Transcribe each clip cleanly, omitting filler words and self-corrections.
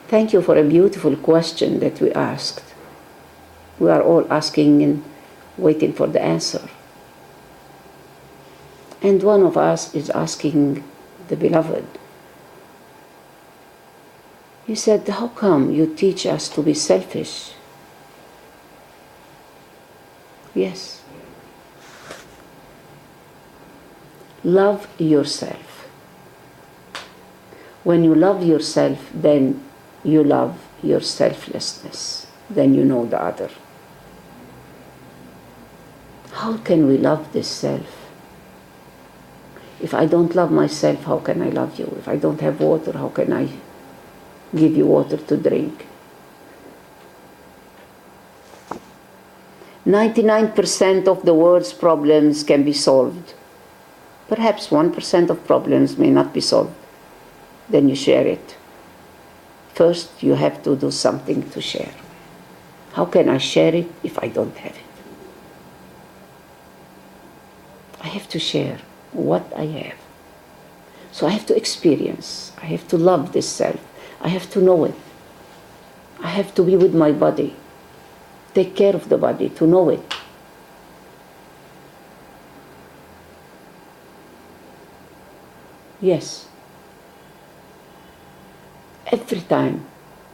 Thank you for a beautiful question that we asked. We are all asking and waiting for the answer. And one of us is asking the beloved. He said, how come you teach us to be selfish? Yes. Love yourself. When you love yourself, then you love your selflessness. Then you know the other. How can we love this self? If I don't love myself, how can I love you? If I don't have water, how can I give you water to drink? 99% of the world's problems can be solved. Perhaps 1% of problems may not be solved. Then you share it. First, you have to do something to share. How can I share it if I don't have it? I have to share what I have. So I have to experience. I have to love this self. I have to know it. I have to be with my body. Take care of the body, to know it. Yes. Every time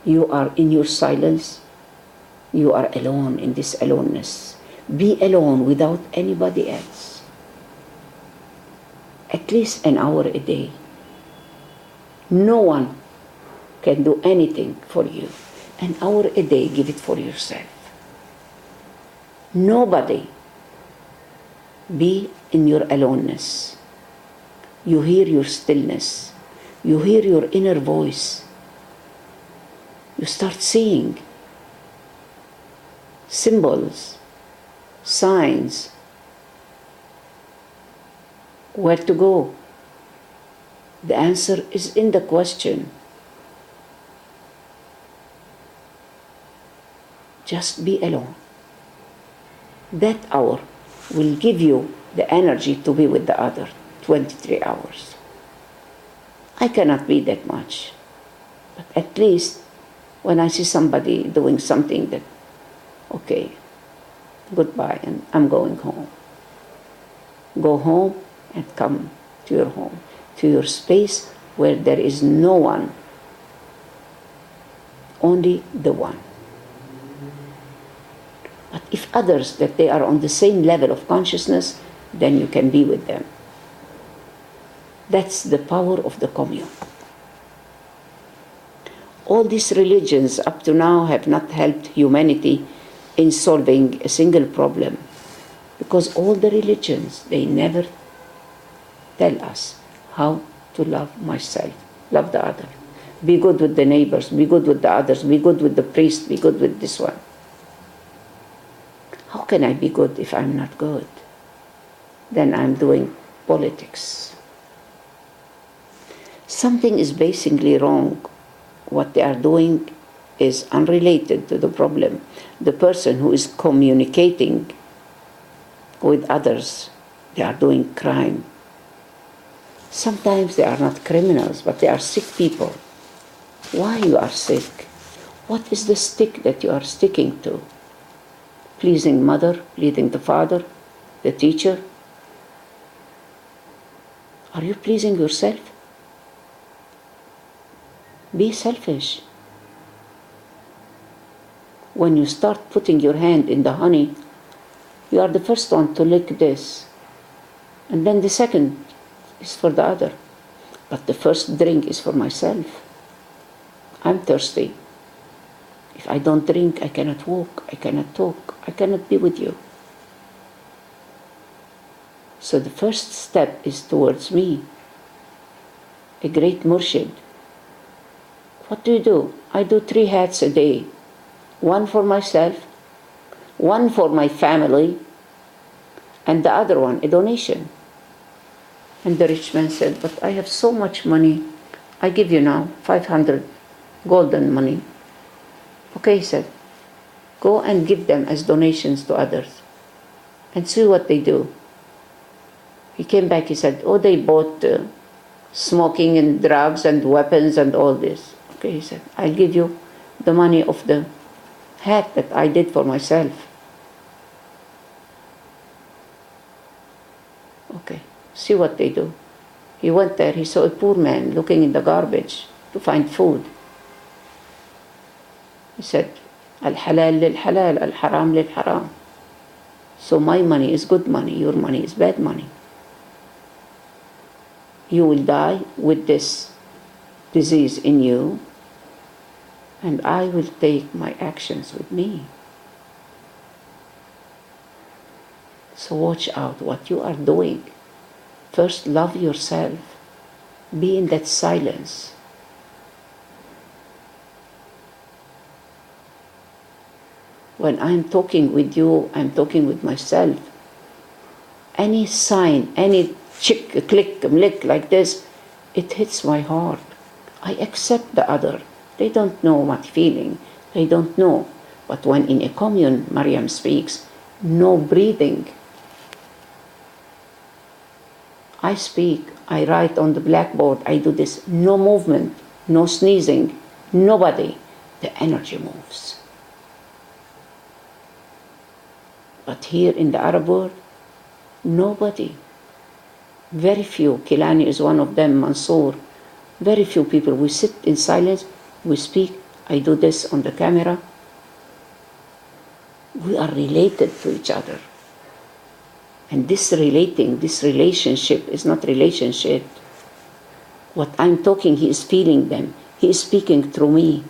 you are in your silence, you are alone in this aloneness. Be alone without anybody else. At least an hour a day. No one can do anything for you. An hour a day, give it for yourself. Nobody. Be in your aloneness. You hear your stillness. You hear your inner voice. You start seeing symbols, signs, where to go. The answer is in the question. Just be alone. That hour will give you the energy to be with the other 23 hours. I cannot be that much. But at least when I see somebody doing something that, okay, goodbye, and I'm going home. Go home and come to your home, to your space where there is no one, only the one. But if others, that they are on the same level of consciousness, then you can be with them. That's the power of the commune. All these religions up to now have not helped humanity in solving a single problem, because all the religions, they never tell us how to love myself, love the other. Be good with the neighbors, be good with the others, be good with the priest, be good with this one. How can I be good if I'm not good? Then I'm doing politics. Something is basically wrong. What they are doing is unrelated to the problem. The person who is communicating with others, they are doing crime. Sometimes they are not criminals, but they are sick people. Why you are sick? What is the stick that you are sticking to? Pleasing mother, pleasing the father, the teacher? Are you pleasing yourself? Be selfish. When you start putting your hand in the honey, you are the first one to lick this. And then the second is for the other. But the first drink is for myself. I'm thirsty. If I don't drink, I cannot walk, I cannot talk, I cannot be with you. So the first step is towards me. A great murshid. What do? I do 3 hats a day. One for myself, one for my family, and the other one, a donation. And the rich man said, but I have so much money. I give you now 500 golden money. Okay, he said, go and give them as donations to others and see what they do. He came back, he said, oh, they bought smoking and drugs and weapons and all this. Okay, he said, I'll give you the money of the hat that I did for myself. Okay, see what they do. He went there, he saw a poor man looking in the garbage to find food. He said, Al-halal lil-halal, al-haram lil-haram. So my money is good money, your money is bad money. You will die with this disease in you, and I will take my actions with me. So watch out what you are doing. First, love yourself. Be in that silence. When I'm talking with you, I'm talking with myself. Any sign, any click, like this, it hits my heart. I accept the other. They don't know what feeling. They don't know. But when in a commune, Mariam speaks, no breathing. I speak, I write on the blackboard, I do this. No movement, no sneezing, nobody. The energy moves. But here in the Arab world, nobody. Very few. Kilani is one of them, Mansour. Very few people. We sit in silence, we speak. I do this on the camera. We are related to each other. And this relationship is not relationship. What I'm talking, he is feeling them. He is speaking through me.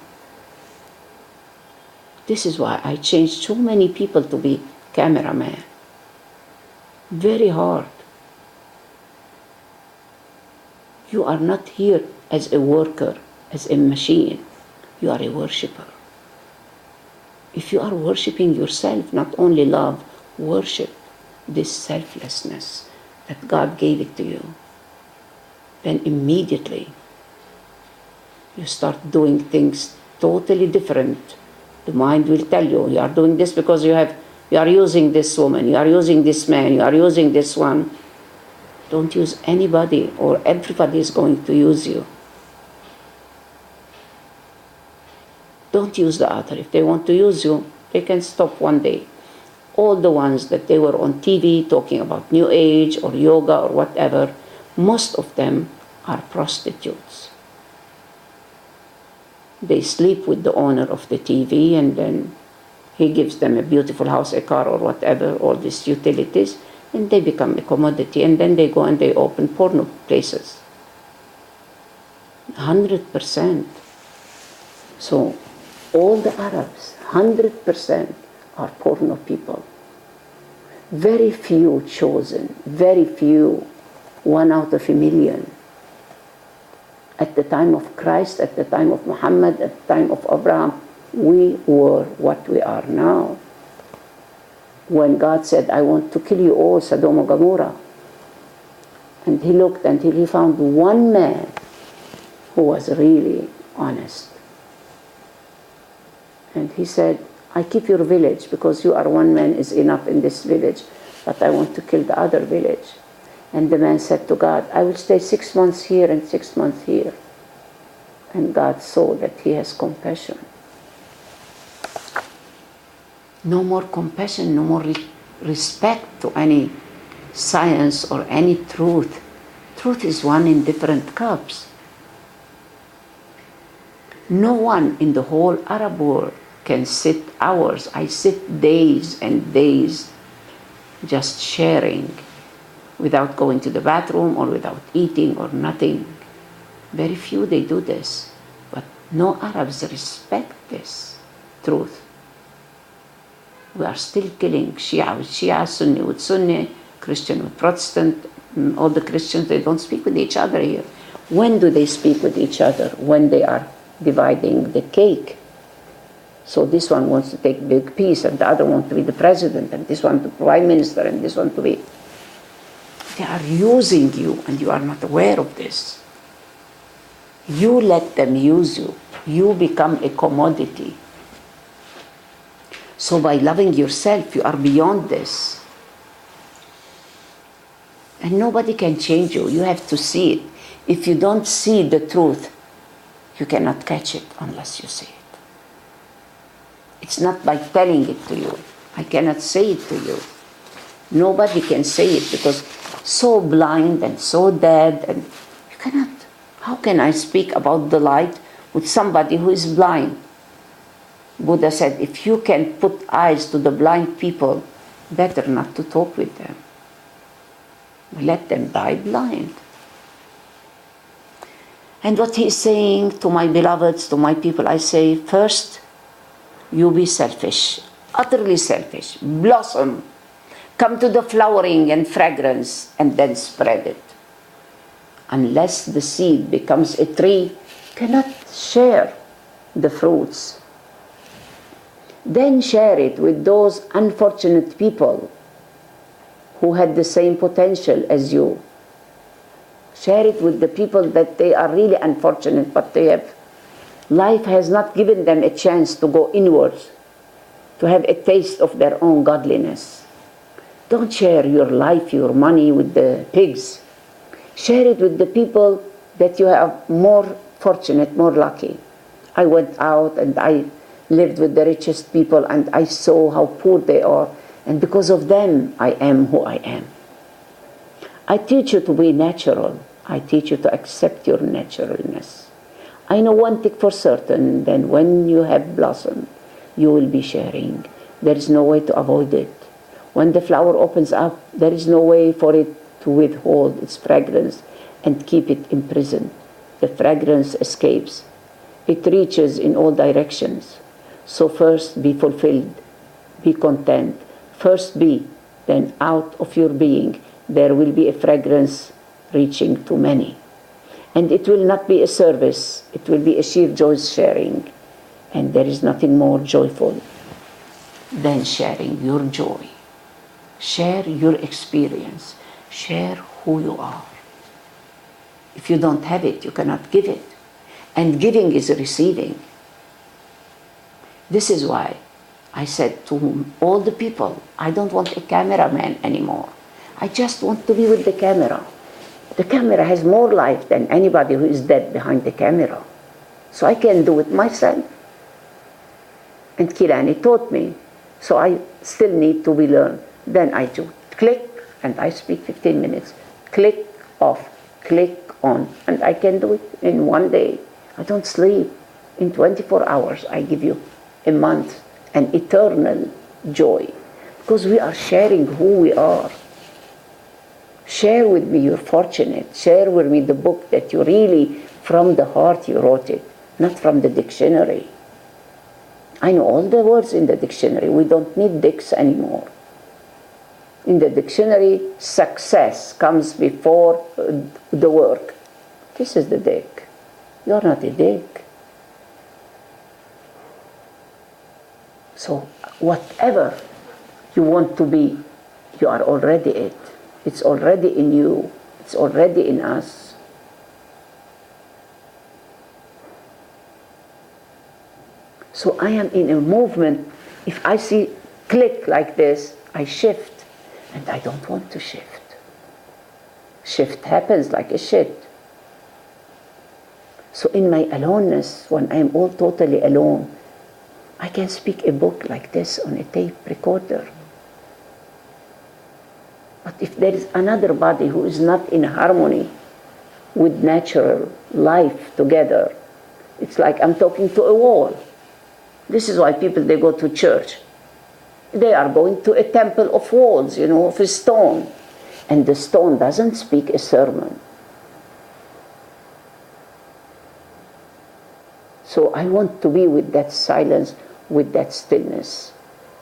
This is why I changed so many people to be cameraman. Very hard. You are not here as a worker, as a machine. You are a worshipper. If you are worshiping yourself, not only love, worship this selflessness that God gave it to you, then immediately you start doing things totally different. The mind will tell you, you are doing this because you are using this woman, you are using this man, you are using this one. Don't use anybody, or everybody is going to use you. Don't use the other. If they want to use you, they can stop one day. All the ones that they were on TV talking about New Age or yoga or whatever, most of them are prostitutes. They sleep with the owner of the TV, and then he gives them a beautiful house, a car, or whatever, all these utilities, and they become a commodity, and then they go and they open porno places. 100%. So all the Arabs, 100% are porno people. Very few chosen, very few, 1 out of a million. At the time of Christ, at the time of Muhammad, at the time of Abraham, we were what we are now. When God said, I want to kill you all, Sodom and Gomorrah. And he looked until he found one man who was really honest. And he said, I keep your village because you are one man is enough in this village, but I want to kill the other village. And the man said to God, I will stay 6 months here and 6 months here. And God saw that he has compassion. No more compassion, no more respect to any science or any truth. Truth is one in different cups. No one in the whole Arab world can sit hours. I sit days and days just sharing without going to the bathroom or without eating or nothing. Very few they do this, but no Arabs respect this truth. We are still killing Shia with Shia, Sunni with Sunni, Christian with Protestant. All the Christians, they don't speak with each other here. When do they speak with each other? When they are dividing the cake. So this one wants to take big piece, and the other wants to be the president, and this one the prime minister, and this one to be. They are using you, and you are not aware of this. You let them use you. You become a commodity. So by loving yourself, you are beyond this. And nobody can change you. You have to see it. If you don't see the truth, You cannot catch it unless you see it. It's not by telling it to you. I cannot say it to you. Nobody can say it because so blind and so dead, and you cannot. How can I speak about the light with somebody who is blind? Buddha said, if you can put eyes to the blind people, better not to talk with them. Let them die blind. And what he is saying to my beloveds, to my people, I say, first, you be selfish, utterly selfish, blossom, come to the flowering and fragrance, and then spread it. Unless the seed becomes a tree, cannot share the fruits. Then share it with those unfortunate people who had the same potential as you. Share it with the people that they are really unfortunate, but life has not given them a chance to go inwards, to have a taste of their own godliness. Don't share your life, your money with the pigs. Share it with the people that you are more fortunate, more lucky. I went out and I lived with the richest people and I saw how poor they are. And because of them, I am who I am. I teach you to be natural. I teach you to accept your naturalness. I know one thing for certain, then when you have blossomed, you will be sharing. There is no way to avoid it. When the flower opens up, there is no way for it to withhold its fragrance and keep it imprisoned. The fragrance escapes. It reaches in all directions. So first be fulfilled, be content. First be, then out of your being there will be a fragrance reaching to many. And it will not be a service, it will be a sheer joy sharing. And there is nothing more joyful than sharing your joy. Share your experience. Share who you are. If you don't have it, you cannot give it. And giving is receiving. This is why I said to all the people, I don't want a cameraman anymore. I just want to be with the camera. The camera has more life than anybody who is dead behind the camera. So I can do it myself. And Kilani taught me. So I still need to be learned. Then I do click and I speak 15 minutes. Click off, click on. And I can do it in one day. I don't sleep. In 24 hours I give you a month, an eternal joy. Because we are sharing who we are. Share with me you're fortunate. Share with me the book that you really, from the heart you wrote it, not from the dictionary. I know all the words in the dictionary. We don't need dicks anymore. In the dictionary, success comes before the work. This is the dick. You're not a dick. So whatever you want to be, you are already it. It's already in you. It's already in us. So I am in a movement. If I see click like this, I shift. And I don't want to shift. Shift happens like a shit. So in my aloneness, when I am all totally alone, I can speak a book like this on a tape recorder. But if there is another body who is not in harmony with natural life together, it's like I'm talking to a wall. This is why people, they go to church. They are going to a temple of walls, of a stone. And the stone doesn't speak a sermon. So I want to be with that silence, with that stillness.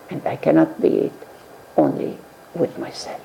And I cannot be it only with myself.